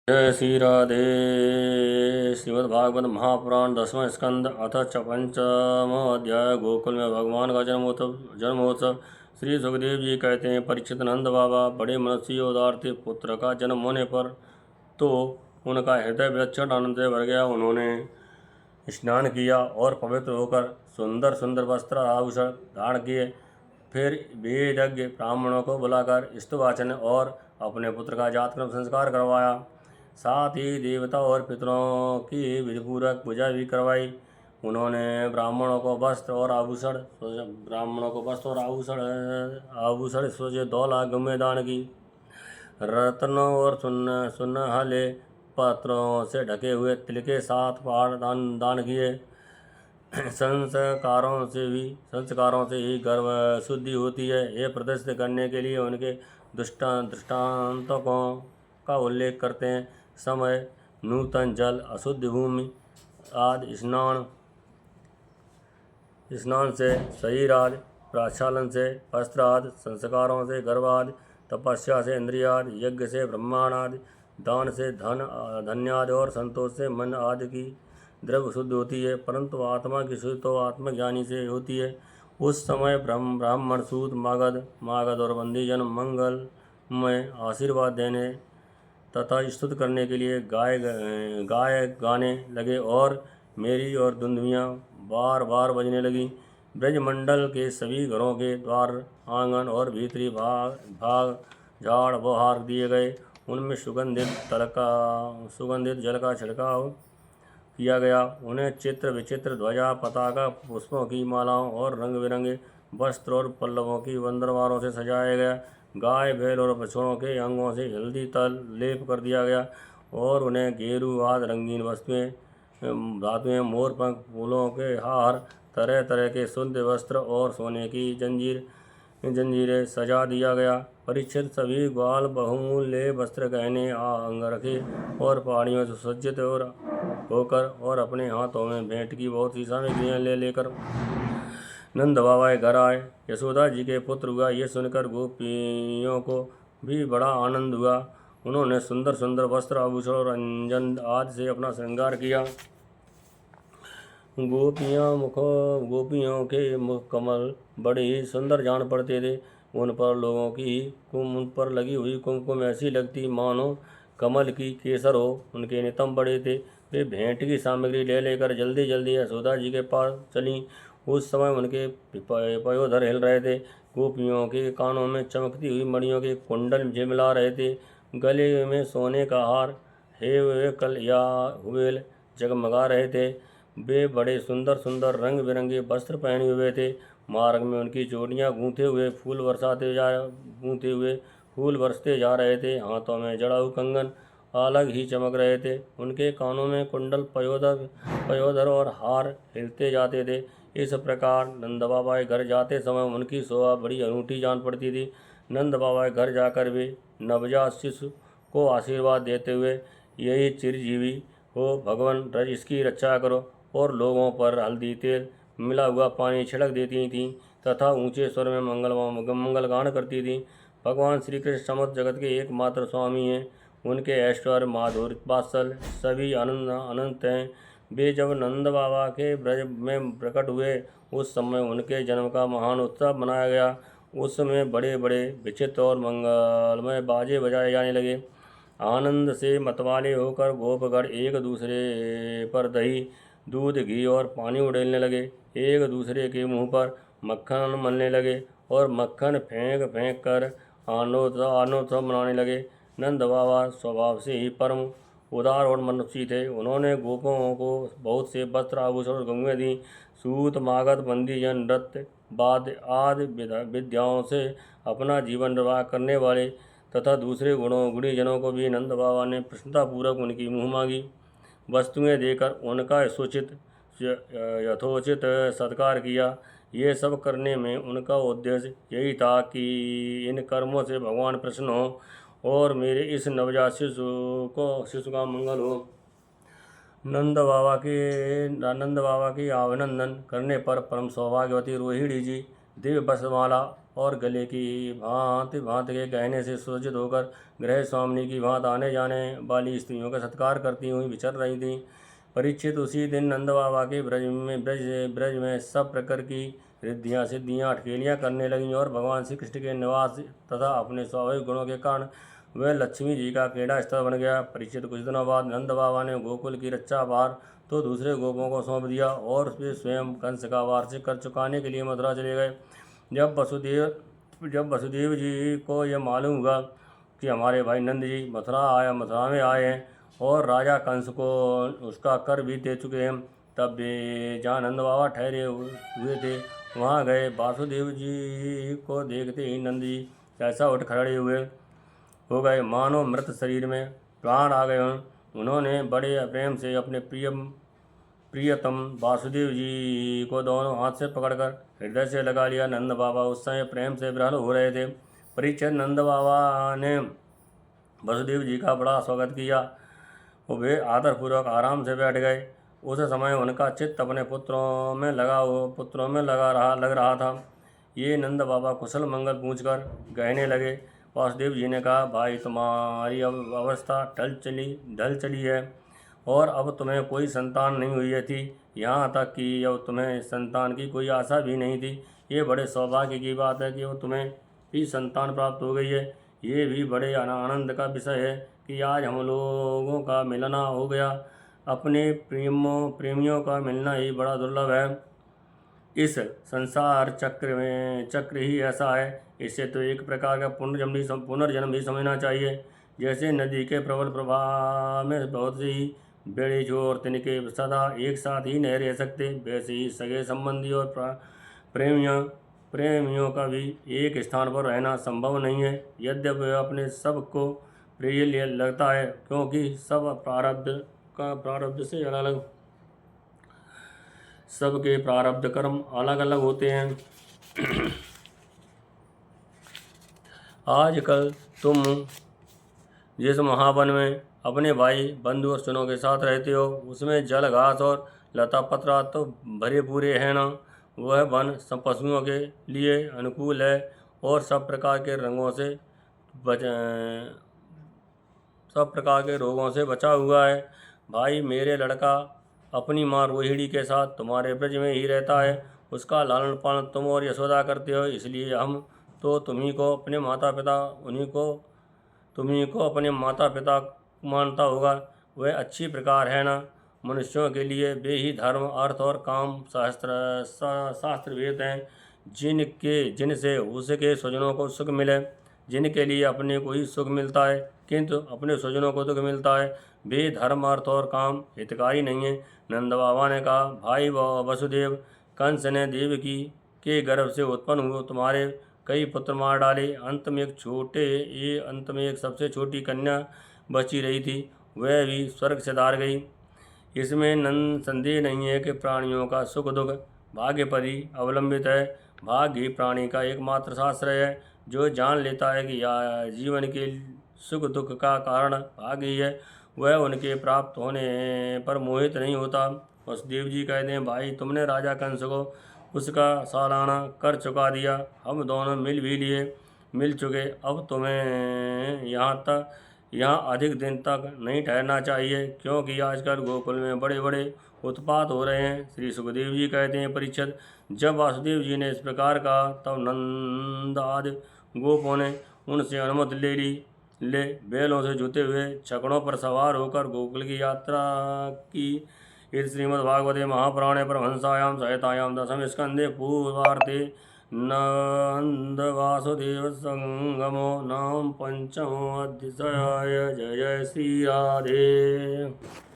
जय श्री राधे। श्रीमद्भागवत महापुराण 10वां स्कंद अथ पंचम अध्याय। गोकुल में भगवान का जन्मोत्सव। श्री सुखदेव जी कहते हैं, परीक्षित नंद बाबा बड़े मनुष्य उदार थे। पुत्र का जन्म होने पर तो उनका हृदय विलक्षण आनंद से भर गया। उन्होंने स्नान किया और पवित्र होकर सुंदर सुंदर वस्त्र आभूषण धारण किए। फिर वेदज्ञ ब्राह्मणों को बुलाकर स्तुवाचन और अपने पुत्र का जातक्रम संस्कार करवाया। साथ ही देवता और पितरों की विधिपूर्वक पूजा भी करवाई। उन्होंने ब्राह्मणों को वस्त्र और आभूषण स्वजे 2 लाख गम्य दान की। रत्नों और सुनहले पत्रों से ढके हुए तिल के 7 पहाड़ दान किए। संस्कारों से ही गर्भ शुद्धि होती है। ये प्रदर्शित करने के लिए उनके दृष्टांतों का उल्लेख करते हैं। समय, नूतन जल, अशुद्ध भूमि आदि, स्नान से शरीर आदि, प्रक्षालन से वस्त्र आदि, संस्कारों से गर्भ आदि, तपस्या से इंद्रिय आदि, यज्ञ से ब्रह्मांड आदि, दान से धन्य आदि और संतोष से मन आदि की द्रव्य शुद्ध होती है। परंतु आत्मा की शुद्धि तो आत्मज्ञानी से होती है। उस समय ब्राह्मण सूत मागध और बंदीजन मंगलमय आशीर्वाद देने तथा स्तुति करने के लिए गाय गाने लगे और मेरी और धुंधुमियाँ बार बार बजने लगी। ब्रजमंडल के सभी घरों के द्वार, आंगन और भीतरी भाग झाड़ बहार दिए गए। उनमें सुगंधित जल का छिड़काव किया गया। उन्हें चित्र विचित्र ध्वजा, पताका, पुष्पों की मालाओं और रंग बिरंगे वस्त्र और पल्लवों की वंदनवारों से सजाया गया। गाय, बैल और बछड़ों के अंगों से हल्दी तल लेप कर दिया गया और उन्हें घेरू आदि रंगीन वस्तुएं, धातुएं, मोर पंख, फूलों के हार, तरह तरह के शुद्ध वस्त्र और सोने की जंजीरें सजा दिया गया। परीक्षित सभी ग्वाल बहुमूल्य वस्त्र, गहने, अंगरखे और पहाड़ियों से सज्जित होकर और अपने हाथों में भेंट की बहुत सी सामग्रियां लेकर नंद बाबा के घर आए। यशोदा जी के पुत्र हुआ, ये सुनकर गोपियों को भी बड़ा आनंद हुआ। उन्होंने सुंदर सुंदर वस्त्र, आभूषण और अंजन आदि से अपना श्रृंगार किया। गोपियों के मुख कमल बड़े ही सुंदर जान पड़ते थे। उन पर लगी हुई कुमकुम ऐसी लगती मानो कमल की केसर हो। उनके नितंब बड़े थे। वे भेंट की सामग्री लेकर जल्दी जल्दी यशोदा जी के पास चलीं। उस समय उनके पयोधर हिल रहे थे। गोपियों के कानों में चमकती हुई मणियों के कुंडल झिलमिला रहे थे। गले में सोने का हार कल या हुवेल जगमगा रहे थे। वे बड़े सुंदर सुंदर रंग बिरंगे वस्त्र पहने हुए थे। मार्ग में उनकी चोटियाँ गूंथे हुए फूल बरसते जा रहे थे। हाथों में जड़ाऊ कंगन अलग ही चमक रहे थे। उनके कानों में कुंडल, पयोधर और हार हिलते जाते थे। इस प्रकार नंद बाबा के घर जाते समय उनकी शोभा बड़ी अनूठी जान पड़ती थी। नंद बाबा के घर जाकर वे नवजात शिशु को आशीर्वाद देते हुए, यही चिरजीवी हो भगवान, इसकी रक्षा करो, और लोगों पर हल्दी तेल मिला हुआ पानी छिड़क देती थीं तथा ऊंचे स्वर में मंगल गान करती थीं। भगवान श्री कृष्ण समस्त जगत के एकमात्र स्वामी हैं। उनके ऐश्वर्य, माधुर्य, वात्सल्य सभी अनंत हैं। वे जब नंद बाबा के ब्रज में प्रकट हुए, उस समय उनके जन्म का महान उत्सव मनाया गया। उस समय बड़े बड़े विचित्र और मंगलमय बाजे बजाए जाने लगे। आनंद से मतवाले होकर गोपगण एक दूसरे पर दही, दूध, घी और पानी उड़ेलने लगे। एक दूसरे के मुंह पर मक्खन मलने लगे और मक्खन फेंक फेंक कर आनंदोत्सव मनाने लगे। नंद बाबा स्वभाव से ही परम उदार और मनुष्य थे। उन्होंने गोपों को बहुत से वस्त्र, आभूषण और गंगें दी। सूत, मागध, बंदीजन, नृत्य, वाद्य आदि विद्याओं से अपना जीवन निर्वाह करने वाले तथा दूसरे गुणीजनों को भी नंद बाबा ने प्रसन्नतापूर्वक उनकी मुँह मांगी वस्तुएं देकर उनका यथोचित सत्कार किया। ये सब करने में उनका उद्देश्य यही था कि इन कर्मों से भगवान प्रसन्न हो और मेरे इस नवजात शिशु का मंगल हो। नंद बाबा के अभिनंदन करने पर परम सौभाग्यवती रोहिणी जी दिव्य वस्त्रमाला और गले की भांति भांति के गहने से सुसज्जित होकर गृह स्वामिनी की भांति आने जाने वाली स्त्रियों का सत्कार करती हुई विचर रही थी। परीक्षित उसी दिन नंद बाबा के ब्रज में सब प्रकार की रिद्धियाँ सिद्धियाँ अटकेलियाँ करने लगीं और भगवान श्री कृष्ण के निवास तथा अपने स्वाभाविक गुणों के कारण वह लक्ष्मी जी का क्रीड़ा स्थल बन गया। परीक्षित कुछ दिनों बाद नंद बाबा ने गोकुल की रक्षा भार तो दूसरे गोपों को सौंप दिया और वे स्वयं कंस का वार्षिक कर चुकाने के लिए मथुरा चले गए। जब वसुदेव जी को यह मालूम हुआ कि हमारे भाई नंद जी मथुरा में आए हैं और राजा कंस को उसका कर भी दे चुके हैं, तब वे जहाँ नंद बाबा ठहरे हुए थे वहाँ गए। वासुदेव जी को देखते ही नंद जी ऐसा उठ खड़े हो गए मानो मृत शरीर में प्राण आ गए हों। उन्होंने बड़े प्रेम से अपने प्रियतम वासुदेव जी को दोनों हाथ से पकड़कर हृदय से लगा लिया। नंद बाबा उस समय प्रेम से विह्वल हो रहे थे। परीक्षित नंद बाबा ने वसुदेव जी का बड़ा स्वागत किया और वे आदरपूर्वक आराम से बैठ गए। उस समय उनका चित्त अपने पुत्रों में लग रहा था। ये नंद बाबा कुशल मंगल पूछकर कहने लगे। वासुदेव जी ने कहा, भाई तुम्हारी अब अवस्था ढल चली है और अब तुम्हें कोई संतान नहीं हुई थी, यहाँ तक कि अब तुम्हें संतान की कोई आशा भी नहीं थी। ये बड़े सौभाग्य की बात है कि वो तुम्हें भी संतान प्राप्त हो गई है। ये भी बड़े आनंद का विषय है कि आज हम लोगों का मिलना हो गया। अपने प्रेमियों का मिलना ही बड़ा दुर्लभ है। इस संसार चक्र ही ऐसा है। इसे तो एक प्रकार का पुनर्जन्म भी समझना चाहिए। जैसे नदी के प्रबल प्रवाह में बहुत सी बेड़े छोर तिनके सदा एक साथ ही नहीं रह सकते, वैसे ही सगे संबंधी और प्रेमियों का भी एक स्थान पर रहना संभव नहीं है। यद्यपि वह अपने सब को प्रिय लगता है, क्योंकि सब प्रारब्ध से अलग सबके प्रारब्ध कर्म अलग अलग होते हैं। आजकल तुम जिस महावन में अपने भाई बंधु और सुनों के साथ रहते हो, उसमें जल घास और लता पत्र तो भरे पूरे हैं ना। वह वन सब पशुओं के लिए अनुकूल है और सब प्रकार के रोगों से बचा हुआ है। भाई मेरे लड़का अपनी माँ रोहिणी के साथ तुम्हारे ब्रज में ही रहता है। उसका लालन पालन तुम और यशोदा करते हो, इसलिए हम तो तुम्ही को अपने माता पिता मानता होगा। वह अच्छी प्रकार है ना। मनुष्यों के लिए वे ही धर्म अर्थ और काम शास्त्र वेद हैं, जिनसे उसके स्वजनों को सुख मिले। जिनके लिए अपने को ही सुख मिलता है किंतु अपने स्वजनों को दुख मिलता है, वे धर्म अर्थ और काम हितकारी नहीं है। नंद बाबा ने कहा, भाई वसुदेव, कंस ने देवकी के गर्भ से उत्पन्न हुए तुम्हारे कई पुत्र मार डाले। अंत में एक सबसे छोटी कन्या बची रही थी, वह भी स्वर्ग से दार गई। इसमें संदेह नहीं है कि प्राणियों का सुख दुख भाग्य पर ही अवलंबित है। भाग्य ही प्राणी का एकमात्र आश्रय है। जो जान लेता है कि जीवन के सुख दुख का कारण भाग्य ही है, वह उनके प्राप्त होने पर मोहित नहीं होता। वसुदेव जी कहते हैं, भाई तुमने राजा कंस को उसका सालाना कर चुका दिया। हम दोनों मिल चुके। अब तुम्हें यहाँ अधिक दिन तक नहीं ठहरना चाहिए, क्योंकि आजकल गोकुल में बड़े बड़े उत्पात हो रहे हैं। श्री सुखदेव जी कहते हैं, परीक्षित, जब वासुदेव जी ने इस प्रकार कहा तब नंद आदि गोपों ने उनसे अनुमति ले बैलों से जुते हुए छकड़ों पर सवार होकर गोकुल की यात्रा की। इस श्रीमद्भागवते महापुराणे परमहंसायां संहितायां दशम स्कंदे पूर्वार्धे नंद वासुदेव संगमो नाम पंचमो अध्याय। जय जय श्री राधे।